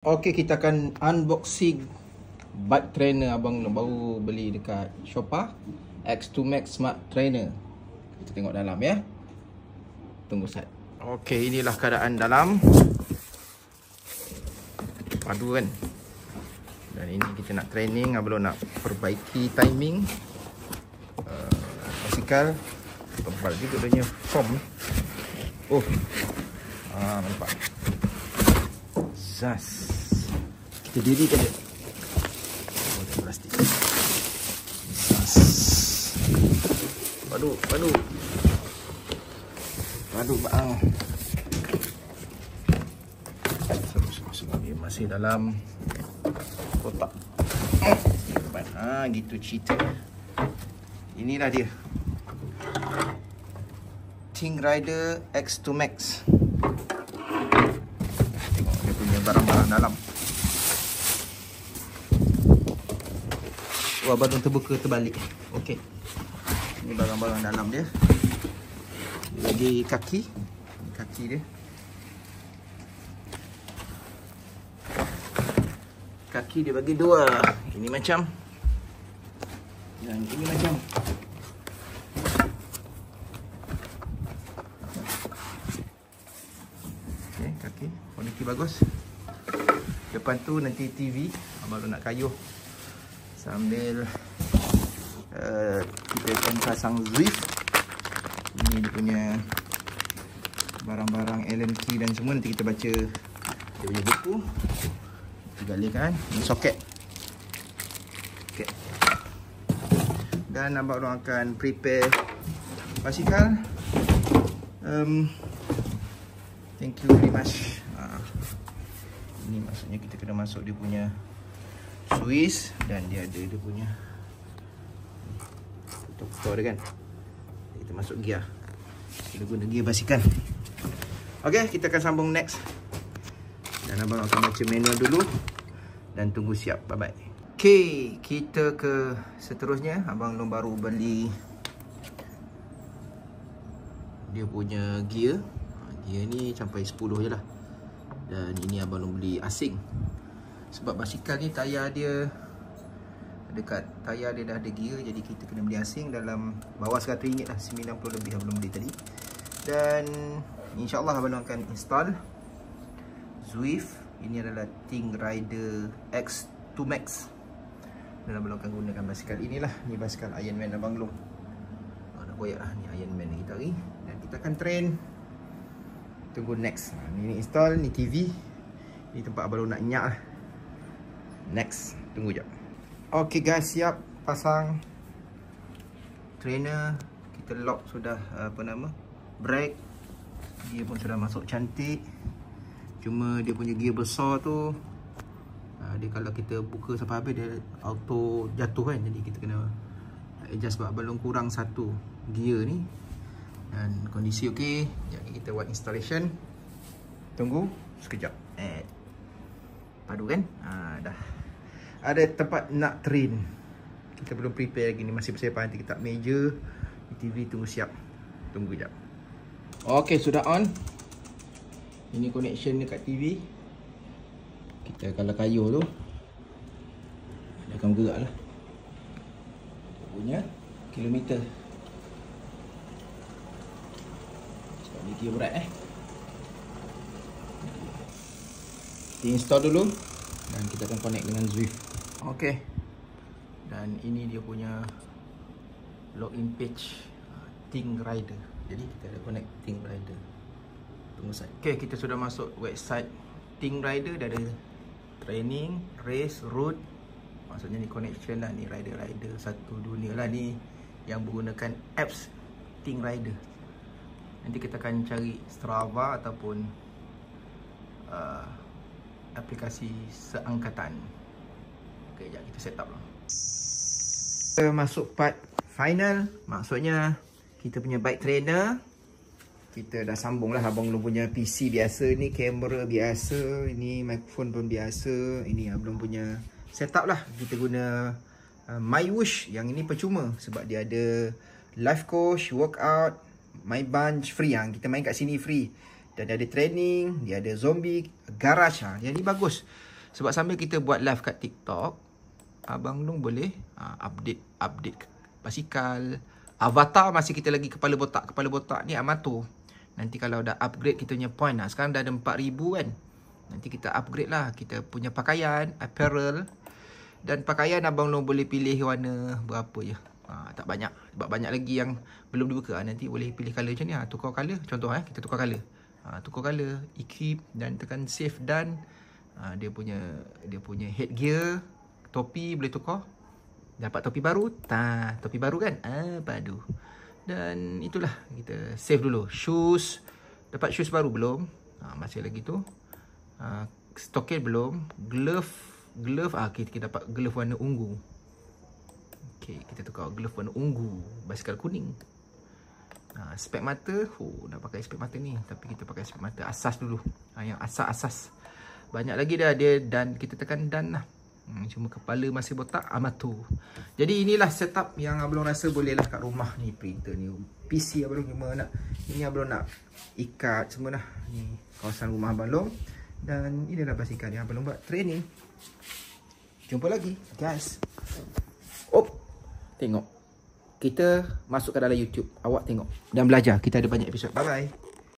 Okey, kita akan unboxing bike trainer abang baru beli dekat Shopper X2 Max Smart Trainer. Kita tengok dalam ya. Tunggu set. Okey, inilah keadaan dalam. Padu kan. Dan ini kita nak training, abang nak perbaiki timing basikal. Tebal juga dia punya form. Oh. Nampak. Zas. Kita dirikan dia. Plastik. Zas. Padu bang. Dia masih dalam kotak. Gitu cerita. Inilah dia. Ting Rider X2 Max. Tengok dia punya barang-barang dalam. Wah, baru terbuka terbalik. Okey. Ini barang-barang dalam dia. Dia bagi kaki. Ini kaki dia. Kaki dia bagi dua. Ini macam. Dan ini macam. Okey, kaki. Kualiti bagus. Depan tu nanti TV. Abang nak kayuh. Sambil kita akan pasang Zwift. Ini dia punya barang-barang Allen key dan semua. Nanti kita baca dia punya buku. Kita galihkan. Ini soket. Okay. Dan abang akan prepare basikal. Thank you very much. Ini maksudnya kita kena masuk dia punya Swiss dan dia ada dia punya putar dia kan. Kita masuk gear. Kita guna gear basikal. Okey, kita akan sambung next. Dan abang akan baca manual dulu dan tunggu siap. Bye bye. Okey, kita ke seterusnya. Abang baru beli dia punya gear. Gear ni sampai 10 je lah. Dan ini abang beli asing. Sebab basikal ni tayar dia dekat tayar dia dah ada gear, jadi kita kena beli asing dalam bawah RM100 lah, 90 lebih abang beli tadi. Dan insya-Allah abang akan install Zwift. Ini adalah Ting Rider X2 Max. Dan abang akan gunakan basikal inilah. Ni basikal Ironman abang long. Nak koyak lah ni Ironman kita hari. Dan kita akan train. Tunggu next. Ni install, ni TV. Ni tempat abang nak nyak lah. Next, tunggu jap. Okay guys, siap pasang trainer. Kita lock sudah brake. Dia pun sudah masuk cantik. Cuma dia punya gear besar tu dia kalau kita buka sampai habis dia auto jatuh kan. Jadi kita kena adjust sebab belum kurang satu gear ni. Dan kondisi okey. Jadi kita buat installation. Tunggu sekejap. Padu kan? Dah ada tempat nak train. Kita belum prepare lagi ni, masih persiapan. Nanti kita meja TV, tunggu siap. Tunggu jap. Okey, sudah on. Ini connection dekat TV. Kita kalau kayuh tu dia akan bergerak lah. Dia punya kilometer. Sebab ni gear berat Kita install dulu dan kita akan connect dengan Zwift. Okey. Dan ini dia punya login page Ting Rider. Jadi kita ada connect Ting Rider. Tunggu sat. Okey, kita sudah masuk website Ting Rider. Dah ada training, race, route. Maksudnya ni connection lah, ni rider-rider satu dunia lah ni yang menggunakan apps Ting Rider. Nanti kita akan cari Strava ataupun aplikasi seangkatan. Okey, jap kita set up lah. Kita masuk part final. Maksudnya kita punya bike trainer kita dah sambung lah. Abang belum punya PC biasa ni, kamera biasa, ini mikrofon pun biasa. Ini abang punya setup lah. Kita guna MyWhoosh. Yang ini percuma sebab dia ada life coach, workout, My Bunch free. Yang kita main kat sini free. Dan dia ada training, dia ada zombie, garage. Yang ni bagus. Sebab sambil kita buat live kat TikTok, Abang Long boleh update basikal. Avatar masih kita lagi kepala botak ni Amato. Nanti kalau dah upgrade kita punya point lah. Sekarang dah ada 4,000 kan. Nanti kita upgrade lah kita punya pakaian, apparel. Dan pakaian Abang Long boleh pilih warna berapa je. Tak banyak. Sebab banyak lagi yang belum dibuka. Nanti boleh pilih colour macam ni. Tukar colour. Contoh kita tukar colour. Tukar colour, equip dan tekan save dan dia punya headgear, topi boleh tukar. Dapat topi baru. Topi baru kan? Padu. Dan itulah kita save dulu. Shoes. Dapat shoes baru belum? Masih lagi tu. Stockade belum. Glove kita dapat glove warna ungu. Okey, kita tukar glove warna ungu, basikal kuning. Spek mata, nak pakai spek mata ni, tapi kita pakai spek mata asas dulu. Yang asas. Banyak lagi dah dia, dan kita tekan dan lah. Cuma kepala masih botak, Amato. Jadi inilah setup yang Abang Long rasa boleh lah kat rumah ni. Printer ni, PC Abang Long cuma nak, ini Abang Long nak ikat semua lah. Ni kawasan rumah Abang Long. Dan inilah basikal yang Abang Long buat training. Jumpa lagi guys. Tengok. Kita masuk ke dalam YouTube. Awak tengok dan belajar. Kita ada banyak episod. Bye bye.